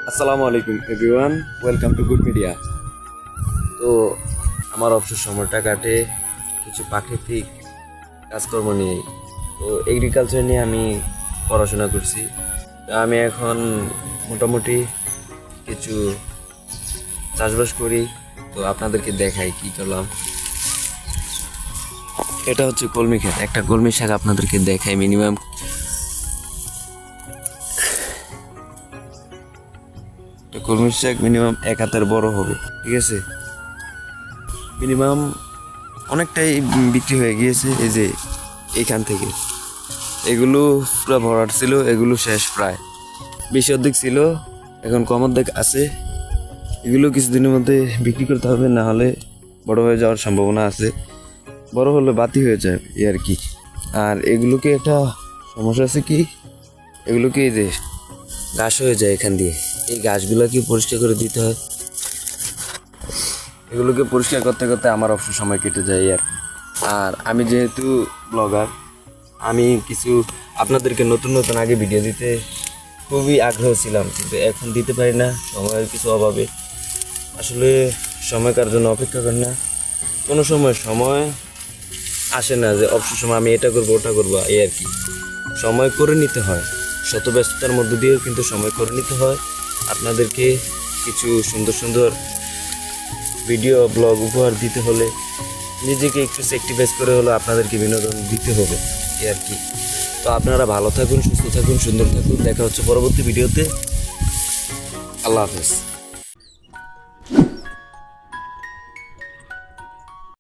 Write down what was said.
আসসালামু আলাইকুম everyone, welcome to good media. তো আমার অবসর সময়টা কাটে কিছু প্রাকৃতিক কাজকর্ম নিয়ে। তো এগ্রিকালচার নিয়ে আমি পড়াশোনা করছি। তো আমি এখন মোটামুটি কিছু চাষবাস করি। তো আপনাদেরকে দেখাই কি করলাম। এটা হচ্ছে কলমি ক্ষেত, একটা কলমি শাক আপনাদেরকে দেখাই। কলমি শাক মিনিমাম 1 হাতের বড় হবে, ঠিক আছে। মিনিমাম অনেকটাই বিক্রি হয়ে গিয়েছে। এই যে এখান থেকে এগুলো পুরো ভরাট ছিল, এগুলো শেষ প্রায় 20 অর্ধেক ছিল, এখন কম অর্ধেক আছে। এগুলো কিছুদিনের মধ্যে বিক্রি করতে হবে, না হলে বড় হয়ে যাওয়ার সম্ভাবনা আছে। বড় হলে বাতি হয়ে যায় এই আর কি। আর এগুলোকে একটা সমস্যা আছে কি, এগুলোকে এই যে ঘাস হয়ে যায় এখান দিয়ে। এই ঘাসগুলোকে পরিষ্কার করে দিতে হয়। এগুলোকে পরিষ্কার করতে করতে আমার অবসর সময় কেটে যায় আর কি। আর আমি যেহেতু ব্লগার, আমি কিছু আপনাদেরকে নতুন নতুন আগে ভিডিও দিতে খুবই আগ্রহ ছিলাম, কিন্তু এখন দিতে পারি না সময়ের কিছু অভাবে। আসলে সময়কার জন্য অপেক্ষা করি না, কোনো সময় আসে না যে অবসর সময় আমি এটা করবো ওটা করবো এই আর কি। সময় করে নিতে হয়, শত ব্যস্ততার মধ্য দিয়েও কিন্তু সময় করে নিতে হয়। আপনাদেরকে কিছু সুন্দর সুন্দর ভিডিও ব্লগ উপহার দিতে হলে নিজেকে একটু স্যাক্রিফাইস করে হলো আপনাদেরকে বিনোদন দিতে হবে এই আর কি। তো আপনারা ভালো থাকুন, সুস্থ থাকুন, সুন্দর থাকুন। দেখা হচ্ছে পরবর্তী ভিডিওতে। আল্লাহ হাফেজ।